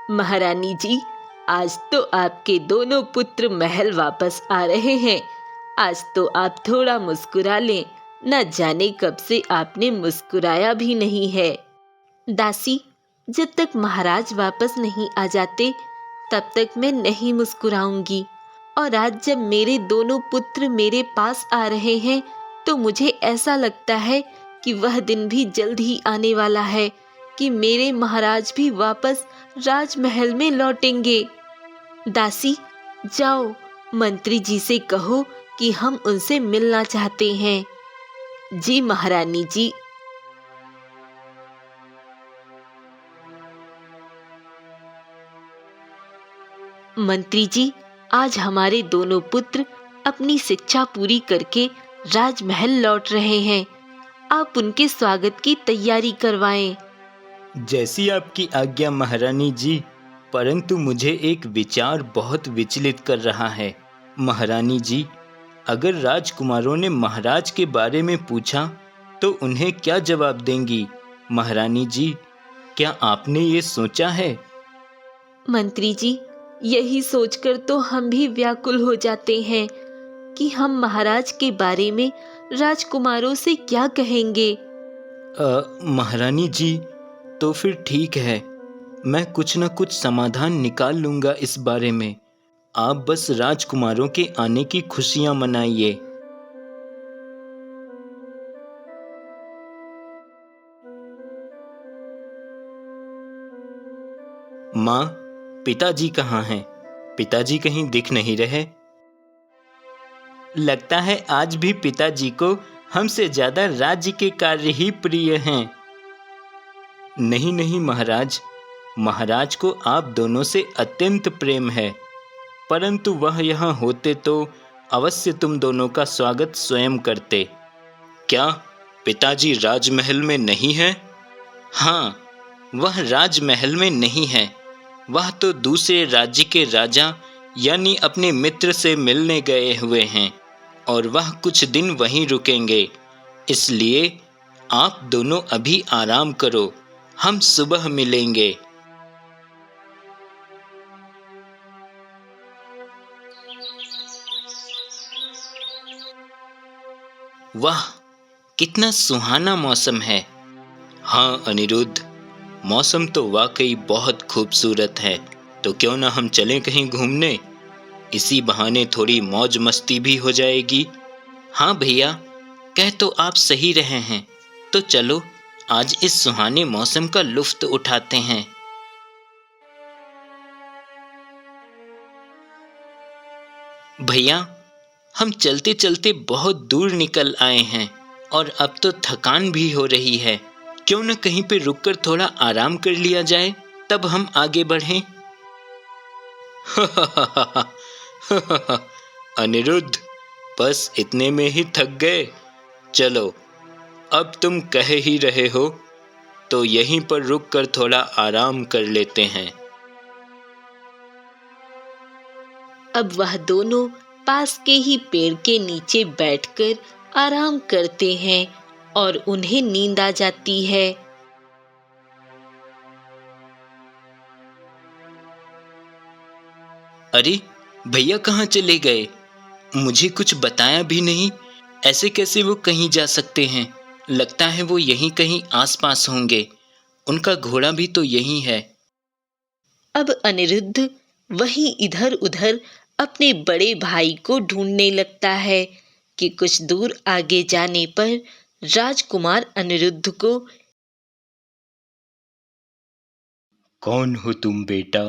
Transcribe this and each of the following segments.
महारानी जी, आज तो आपके दोनों पुत्र महल वापस आ रहे हैं। आज तो आप थोड़ा मुस्कुरा लें, न जाने कब से आपने मुस्कुराया भी नहीं है। दासी, जब तक महाराज वापस नहीं आ जाते तब तक मैं नहीं मुस्कुराऊंगी। और आज जब मेरे दोनों पुत्र मेरे पास आ रहे हैं तो मुझे ऐसा लगता है कि वह दिन भी जल्द ही आने वाला है कि मेरे महाराज भी वापस राजमहल में लौटेंगे। दासी, जाओ मंत्री जी से कहो कि हम उनसे मिलना चाहते हैं। जी महारानी जी। मंत्री जी, आज हमारे दोनों पुत्र अपनी शिक्षा पूरी करके राजमहल लौट रहे हैं। आप उनके स्वागत की तैयारी करवाएं। जैसी आपकी आज्ञा महारानी जी, परंतु मुझे एक विचार बहुत विचलित कर रहा है। महारानी जी, अगर राजकुमारों ने महाराज के बारे में पूछा तो उन्हें क्या जवाब देंगी? महारानी जी, क्या आपने ये सोचा है? मंत्री जी, यही सोचकर तो हम भी व्याकुल हो जाते हैं कि हम महाराज के बारे में राजकुमारों से क्या कहेंगे। महारानी जी, तो फिर ठीक है, मैं कुछ न कुछ समाधान निकाल लूंगा इस बारे में। आप बस राजकुमारों के आने की खुशियां मनाइए। माँ, पिताजी कहाँ हैं? पिताजी कहीं दिख नहीं रहे। लगता है आज भी पिताजी को हमसे ज्यादा राज्य के कार्य ही प्रिय हैं। नहीं नहीं महाराज, महाराज को आप दोनों से अत्यंत प्रेम है, परंतु वह यहाँ होते तो अवश्य तुम दोनों का स्वागत स्वयं करते। क्या पिताजी राजमहल में नहीं है? हाँ, वह राजमहल में नहीं है। वह तो दूसरे राज्य के राजा यानी अपने मित्र से मिलने गए हुए हैं और वह कुछ दिन वहीं रुकेंगे। इसलिए आप दोनों अभी आराम करो, हम सुबह मिलेंगे। वाह, कितना सुहाना मौसम है। हाँ अनिरुद्ध, मौसम तो वाकई बहुत खूबसूरत है। तो क्यों ना हम चलें कहीं घूमने? इसी बहाने थोड़ी मौज मस्ती भी हो जाएगी। हाँ भैया, कह तो आप सही रहे हैं। तो चलो आज इस सुहाने मौसम का लुत्फ उठाते हैं। भैया, हम चलते चलते बहुत दूर निकल आए हैं और अब तो थकान भी हो रही है। क्यों न कहीं पे रुककर थोड़ा आराम कर लिया जाए, तब हम आगे बढ़ें। अनिरुद्ध, बस इतने में ही थक गए? चलो, अब तुम कह ही रहे हो तो यहीं पर रुककर थोड़ा आराम कर लेते हैं। अब वह दोनों पास के ही पेड़ के नीचे बैठकर आराम करते हैं और उन्हें नींद आ जाती है। अरे भैया कहाँ चले गए? मुझे कुछ बताया भी नहीं। ऐसे कैसे वो कहीं जा सकते हैं? लगता है वो यहीं कहीं आसपास होंगे। उनका घोड़ा भी तो यहीं है। अब अनिरुद्ध वहीं इधर उधर अपने बड़े भाई को ढूंढने लगता है कि कुछ दूर आगे जाने पर राजकुमार अनिरुद्ध को, कौन हो तुम बेटा,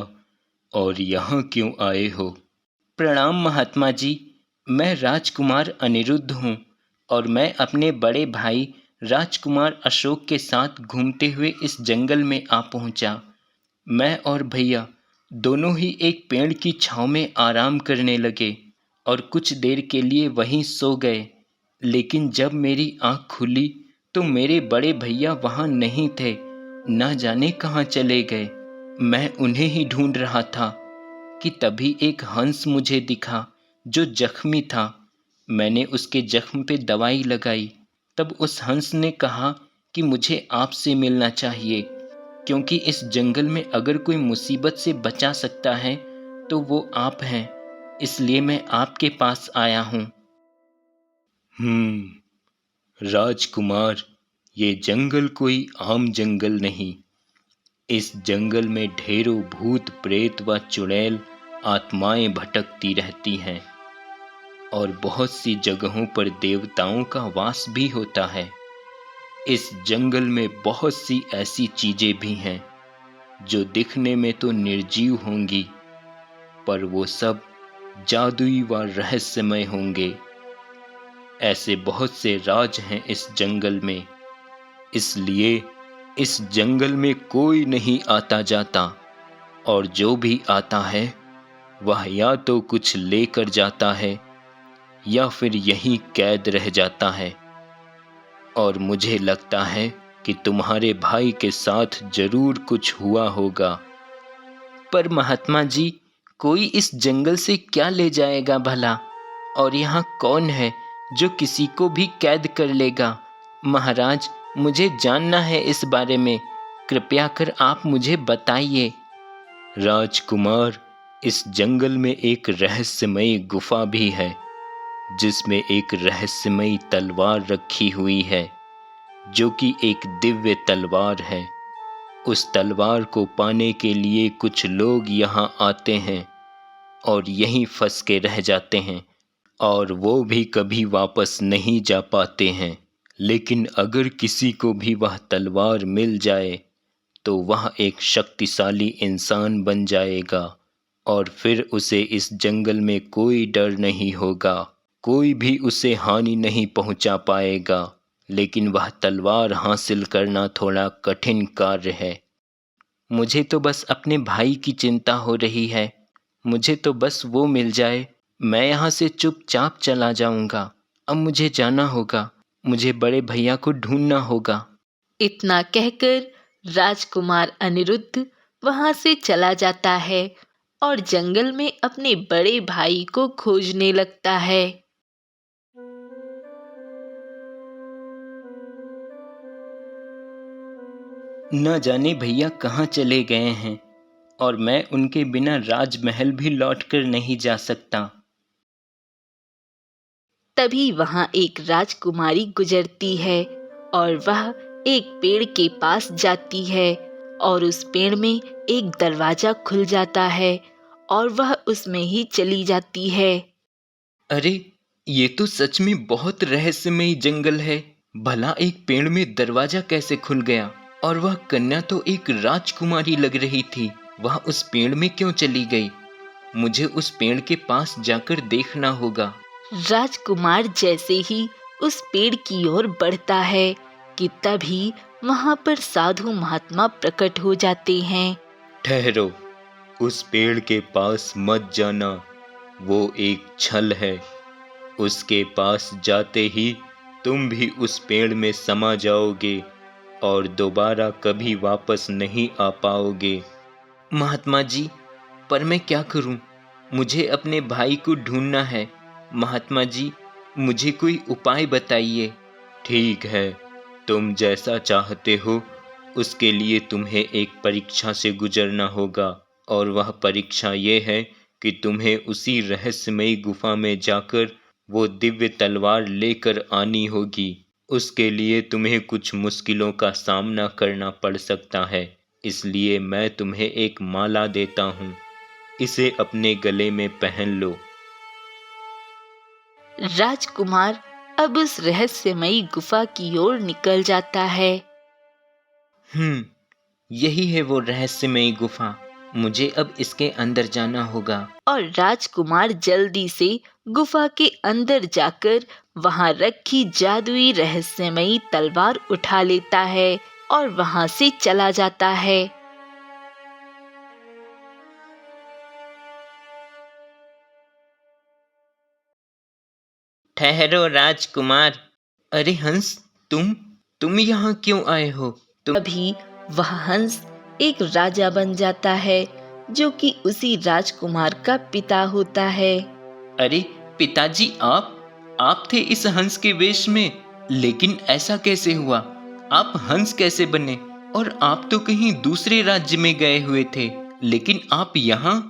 और यहाँ क्यों आए हो? प्रणाम महात्मा जी, मैं राजकुमार अनिरुद्ध हूँ और मैं अपने बड़े भाई राजकुमार अशोक के साथ घूमते हुए इस जंगल में आ पहुँचा। मैं और भैया दोनों ही एक पेड़ की छांव में आराम करने लगे और कुछ देर के लिए वहीं सो गए। लेकिन जब मेरी आँख खुली तो मेरे बड़े भैया वहाँ नहीं थे, ना जाने कहाँ चले गए। मैं उन्हें ही ढूंढ रहा था कि तभी एक हंस मुझे दिखा जो जख्मी था। मैंने उसके जख्म पे दवाई लगाई। तब उस हंस ने कहा कि मुझे आपसे मिलना चाहिए। क्योंकि इस जंगल में अगर कोई मुसीबत से बचा सकता है तो वो आप हैं, इसलिए मैं आपके पास आया हूँ। राजकुमार, ये जंगल कोई आम जंगल नहीं। इस जंगल में ढेरों भूत प्रेत व चुड़ैल आत्माएं भटकती रहती हैं और बहुत सी जगहों पर देवताओं का वास भी होता है। इस जंगल में बहुत सी ऐसी चीजें भी हैं जो दिखने में तो निर्जीव होंगी, पर वो सब जादुई व रहस्यमय होंगे। ऐसे बहुत से राज हैं इस जंगल में, इसलिए इस जंगल में कोई नहीं आता जाता, और जो भी आता है वह या तो कुछ लेकर जाता है या फिर यहीं कैद रह जाता है। और मुझे लगता है कि तुम्हारे भाई के साथ जरूर कुछ हुआ होगा। पर महात्मा जी, कोई इस जंगल से क्या ले जाएगा भला? और यहाँ कौन है जो किसी को भी कैद कर लेगा? महाराज, मुझे जानना है इस बारे में, कृपया कर आप मुझे बताइए। राजकुमार, इस जंगल में एक रहस्यमयी गुफा भी है, जिसमें एक रहस्यमयी तलवार रखी हुई है, जो कि एक दिव्य तलवार है। उस तलवार को पाने के लिए कुछ लोग यहाँ आते हैं और यहीं फंस के रह जाते हैं, और वो भी कभी वापस नहीं जा पाते हैं। लेकिन अगर किसी को भी वह तलवार मिल जाए तो वह एक शक्तिशाली इंसान बन जाएगा, और फिर उसे इस जंगल में कोई डर नहीं होगा, कोई भी उसे हानि नहीं पहुंचा पाएगा। लेकिन वह तलवार हासिल करना थोड़ा कठिन कार्य है। मुझे तो बस अपने भाई की चिंता हो रही है। मुझे तो बस वो मिल जाए, मैं यहाँ से चुपचाप चला जाऊंगा। अब मुझे जाना होगा, मुझे बड़े भैया को ढूंढना होगा। इतना कहकर राजकुमार अनिरुद्ध वहां से चला जाता है और जंगल में अपने बड़े भाई को खोजने लगता है। न जाने भैया कहाँ चले गए हैं, और मैं उनके बिना राजमहल भी लौटकर नहीं जा सकता। तभी वहां एक राजकुमारी गुजरती है और वह एक पेड़ के पास जाती है, और उस पेड़ में एक दरवाजा खुल जाता है और वह उसमें ही चली जाती है। अरे, ये तो सच में बहुत रहस्यमयी जंगल है। भला एक पेड़ में दरवाजा कैसे खुल गया? और वह कन्या तो एक राजकुमारी लग रही थी, वह उस पेड़ में क्यों चली गई? मुझे उस पेड़ के पास जाकर देखना होगा। राजकुमार जैसे ही उस पेड़ की ओर बढ़ता है कि तभी वहां पर साधु महात्मा प्रकट हो जाते हैं। ठहरो, उस पेड़ के पास मत जाना, वो एक छल है। उसके पास जाते ही तुम भी उस पेड़ में समा जाओगे और दोबारा कभी वापस नहीं आ पाओगे। महात्मा जी, पर मैं क्या करूं? मुझे अपने भाई को ढूंढना है। महात्मा जी, मुझे कोई उपाय बताइए। ठीक है, तुम जैसा चाहते हो उसके लिए तुम्हें एक परीक्षा से गुजरना होगा, और वह परीक्षा ये है कि तुम्हें उसी रहस्यमयी गुफा में जाकर वो दिव्य तलवार लेकर आनी होगी। उसके लिए तुम्हें कुछ मुश्किलों का सामना करना पड़ सकता है, इसलिए मैं तुम्हें एक माला देता हूँ, इसे अपने गले में पहन लो। राजकुमार अब उस रहस्यमयी गुफा की ओर निकल जाता है। यही है वो रहस्यमयी गुफा। मुझे अब इसके अंदर जाना होगा। और राजकुमार जल्दी से गुफा के अंदर जाकर वहां रखी जादुई रहस्यमयी तलवार उठा लेता है और वहां से चला जाता है। ठहरो राजकुमार। अरे हंस, तुम यहाँ क्यों आए हो? अभी वह हंस एक राजा बन जाता है, जो कि उसी राजकुमार का पिता होता है। अरे पिताजी, आप थे इस हंस के वेश में, लेकिन ऐसा कैसे हुआ? आप हंस कैसे बने? और आप तो कहीं दूसरे राज्य में गए हुए थे, लेकिन आप यहाँ?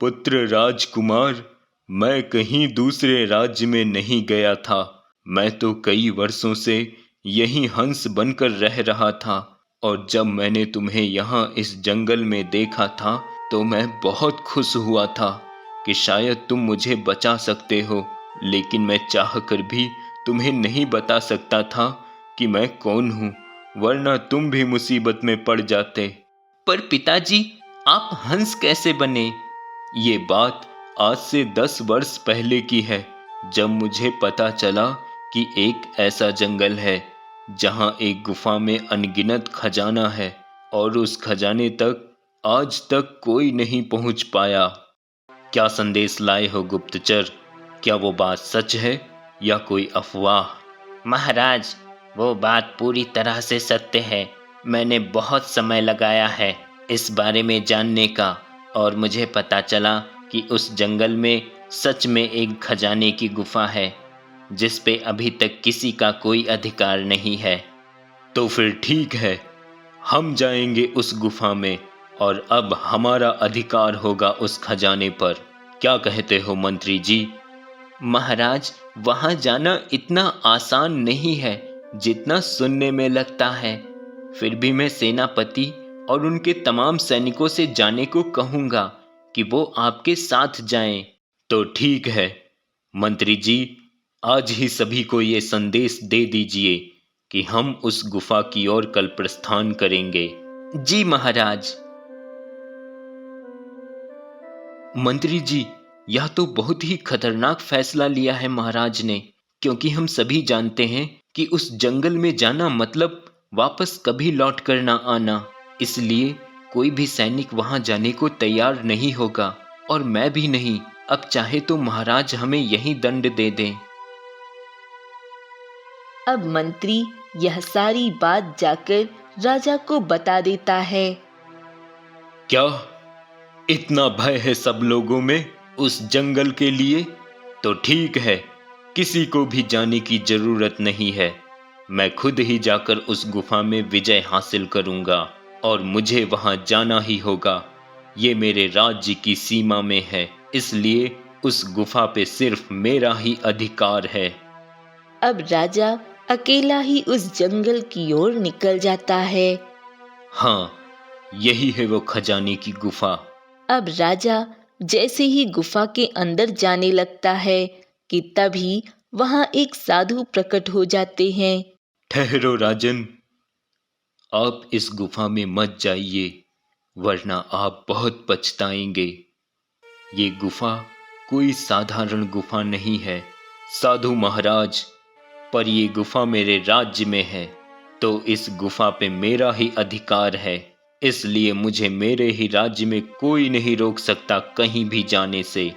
पुत्र राजकुमार, मैं कहीं दूसरे राज्य में नहीं गया था। मैं तो कई वर्षों से यहीं हंस बनकर रह रहा था, और जब मैंने तुम्हें यहाँ इस जंगल में देखा था तो मैं बहुत खुश हुआ था कि शायद तुम मुझे बचा सकते हो, लेकिन मैं चाहकर भी तुम्हें नहीं बता सकता था कि मैं कौन हूँ, वरना तुम भी मुसीबत में पड़ जाते। पर पिताजी, आप हंस कैसे बने? ये बात आज से 10 वर्ष पहले की है, जब मुझे पता चला कि एक ऐसा जंगल है जहां एक गुफा में अनगिनत खजाना है, और उस खजाने तक आज तक कोई नहीं पहुंच पाया। क्या संदेश लाए हो गुप्तचर? क्या वो बात सच है या कोई अफवाह? महाराज, वो बात पूरी तरह से सत्य है। मैंने बहुत समय लगाया है इस बारे में जानने का, और मुझे पता चला कि उस जंगल में सच में एक खजाने की गुफा है जिस पे अभी तक किसी का कोई अधिकार नहीं है। तो फिर ठीक है, हम जाएंगे उस गुफा में, और अब हमारा अधिकार होगा उस खजाने पर। क्या कहते हो मंत्री जी? महाराज, वहां जाना इतना आसान नहीं है जितना सुनने में लगता है। फिर भी मैं सेनापति और उनके तमाम सैनिकों से जाने को कहूंगा कि वो आपके साथ जाएं। तो ठीक है मंत्री जी, आज ही सभी को ये संदेश दे दीजिए कि हम उस गुफा की ओर कल प्रस्थान करेंगे। जी महाराज। मंत्री जी, यह तो बहुत ही खतरनाक फैसला लिया है महाराज ने, क्योंकि हम सभी जानते हैं कि उस जंगल में जाना मतलब वापस कभी लौट कर ना आना। इसलिए कोई भी सैनिक वहां जाने को तैयार नहीं होगा, और मैं भी नहीं। अब चाहे तो महाराज हमें यही दंड दे दें। अब मंत्री यह सारी बात जाकर राजा को बता देता है। क्या इतना भय है सब लोगों में उस जंगल के लिए? तो ठीक है, किसी को भी जाने की जरूरत नहीं है। मैं खुद ही जाकर उस गुफा में विजय हासिल करूंगा, और मुझे वहां जाना ही होगा। ये मेरे राज्य की सीमा में है, इसलिए उस गुफा पे सिर्फ मेरा ही अधिकार है। अब राजा अकेला ही उस जंगल की ओर निकल जाता है। हाँ, यही है वो खजाने की गुफा। अब राजा जैसे ही गुफा के अंदर जाने लगता है कि तभी वहां एक साधु प्रकट हो जाते हैं। ठहरो राजन, आप इस गुफा में मत जाइए, वरना आप बहुत पछताएंगे। ये गुफा कोई साधारण गुफा नहीं है साधु महाराज, पर ये गुफा मेरे राज्य में है, तो इस गुफा पे मेरा ही अधिकार है। इसलिए मुझे मेरे ही राज्य में कोई नहीं रोक सकता कहीं भी जाने से।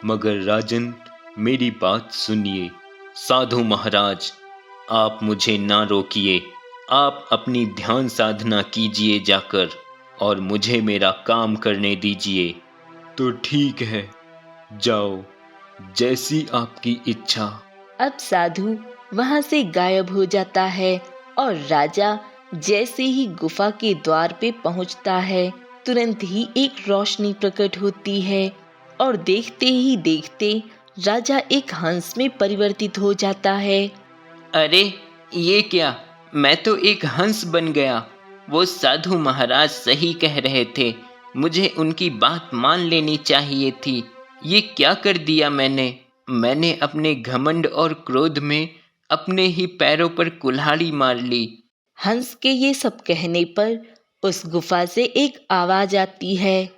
मगर राजन, मेरी बात सुनिए। साधु महाराज, आप मुझे ना रोकिए। आप अपनी ध्यान साधना कीजिए जाकर, और मुझे मेरा काम करने दीजिए। तो ठीक है, जाओ, जैसी आपकी इच्छा। अब साधु वहां से गायब हो जाता है, और राजा जैसे ही गुफा के द्वार पे पहुंचता है, तुरंत ही एक रोशनी प्रकट होती है, और देखते ही देखते राजा एक हंस में परिवर्तित हो जाता है। अरे ये क्या, मैं तो एक हंस बन गया। वो साधु महाराज सही कह रहे थे, मुझे उनकी बात मान लेनी चाहिए थी। ये क्या कर दिया मैंने अपने घमंड और क्रोध में अपने ही पैरों पर कुल्हाड़ी मार ली। हंस के ये सब कहने पर उस गुफा से एक आवाज आती है।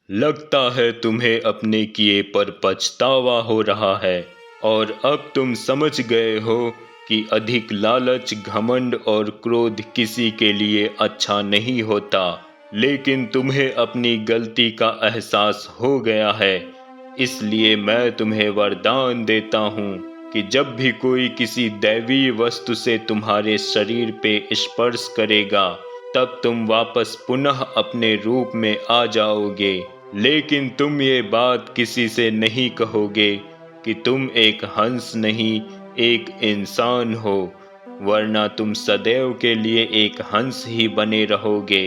लगता है तुम्हें अपने किए पर पछतावा हो रहा है, और अब तुम समझ गए हो कि अधिक लालच, घमंड और क्रोध किसी के लिए अच्छा नहीं होता। लेकिन तुम्हें अपनी गलती का एहसास हो गया है, इसलिए मैं तुम्हें वरदान देता हूँ कि जब भी कोई किसी दैवीय वस्तु से तुम्हारे शरीर पे स्पर्श करेगा, तब तुम वापस पुनः अपने रूप में आ जाओगे। लेकिन तुम ये बात किसी से नहीं कहोगे कि तुम एक हंस नहीं, एक इंसान हो। वरना तुम सदैव के लिए एक हंस ही बने रहोगे।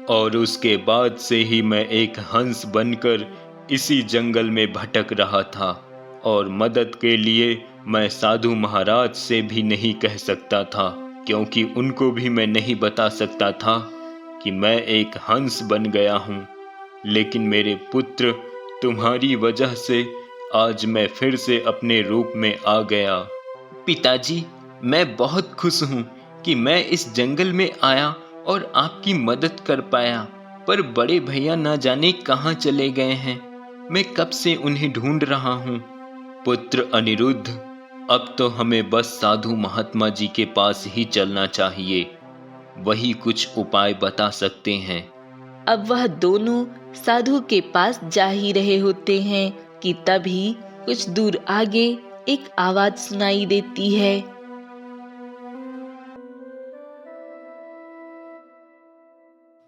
और उसके बाद से ही मैं एक हंस बनकर इसी जंगल में भटक रहा था, और मदद के लिए मैं साधु महाराज से भी नहीं कह सकता था, क्योंकि उनको भी मैं नहीं बता सकता था कि मैं एक हंस बन गया हूँ। लेकिन मेरे पुत्र, तुम्हारी वजह से आज मैं फिर से अपने रूप में आ गया। पिताजी, मैं बहुत खुश हूँ कि मैं इस जंगल में आया और आपकी मदद कर पाया, पर बड़े भैया ना जाने कहाँ चले गए हैं। मैं कब से उन्हें ढूंढ रहा हूँ। पुत्र अनिरुद्ध, अब तो हमें बस साधु महात्मा जी के पास ही चलना चाहिए, वही कुछ उपाय बता सकते हैं। अब वह दोनों साधु के पास जा ही रहे होते हैं कि तभी कुछ दूर आगे एक आवाज सुनाई देती है।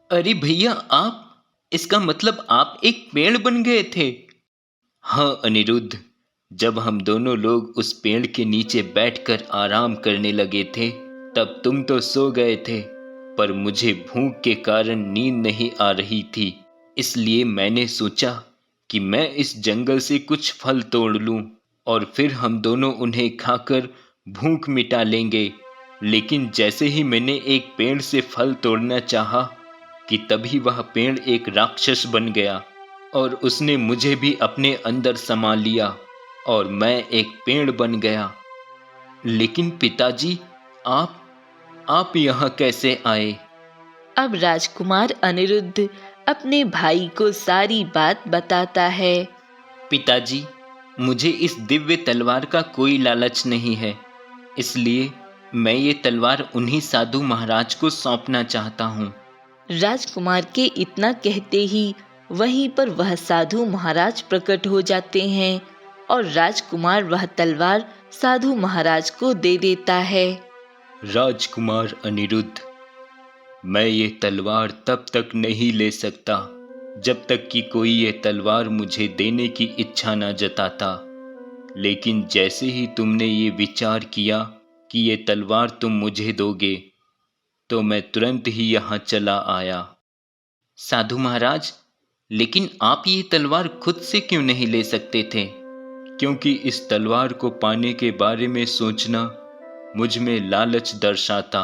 अरे भैया, आप, इसका मतलब आप एक पेड़ बन गए थे। हाँ अनिरुद्ध, जब हम दोनों लोग उस पेड़ के नीचे बैठकर आराम करने लगे थे, तब तुम तो सो गए थे, पर मुझे भूख के कारण नींद नहीं आ रही थी। इसलिए मैंने सोचा कि मैं इस जंगल से कुछ फल तोड़ लूं और फिर हम दोनों उन्हें खाकर भूख मिटा लेंगे। लेकिन जैसे ही मैंने एक पेड़ से फल तोड़ना चाहा कि तभी वह पेड़ एक राक्षस बन गया और उसने मुझे भी अपने अंदर समा लिया और मैं एक पेड़ बन गया। लेकिन पिताजी, आप यहाँ कैसे आए? अब राजकुमार अनिरुद्ध अपने भाई को सारी बात बताता है। पिताजी, मुझे इस दिव्य तलवार का कोई लालच नहीं है, इसलिए मैं ये तलवार उन्हीं साधु महाराज को सौंपना चाहता हूँ। राजकुमार के इतना कहते ही वहीं पर वह साधु महाराज प्रकट हो जाते हैं और राजकुमार वह तलवार साधु महाराज को दे देता है। राजकुमार अनिरुद्ध, मैं ये तलवार तब तक नहीं ले सकता जब तक कि कोई ये तलवार मुझे देने की इच्छा न जताता। लेकिन जैसे ही तुमने ये विचार किया कि ये तलवार तुम मुझे दोगे, तो मैं तुरंत ही यहाँ चला आया। साधु महाराज, लेकिन आप ये तलवार खुद से क्यों नहीं ले सकते थे? क्योंकि इस तलवार को पाने के बारे में सोचना मुझ में लालच दर्शाता।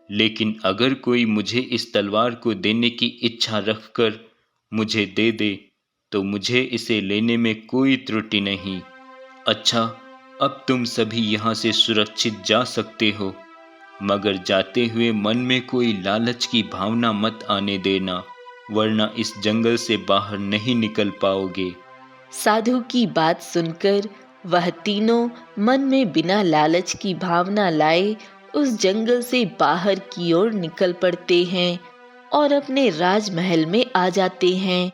लेकिन अगर कोई मुझे इस तलवार को देने की इच्छा रखकर मुझे दे दे, तो मुझे इसे लेने में कोई त्रुटि नहीं। अच्छा, अब तुम सभी यहाँ से सुरक्षित जा सकते हो, मगर जाते हुए मन में कोई लालच की भावना मत आने देना, वरना इस जंगल से बाहर नहीं निकल पाओगे। साधु की बात सुनकर वह तीनों मन में बिना लालच की भावना लाए उस जंगल से बाहर की ओर निकल पड़ते हैं और अपने राजमहल में आ जाते हैं।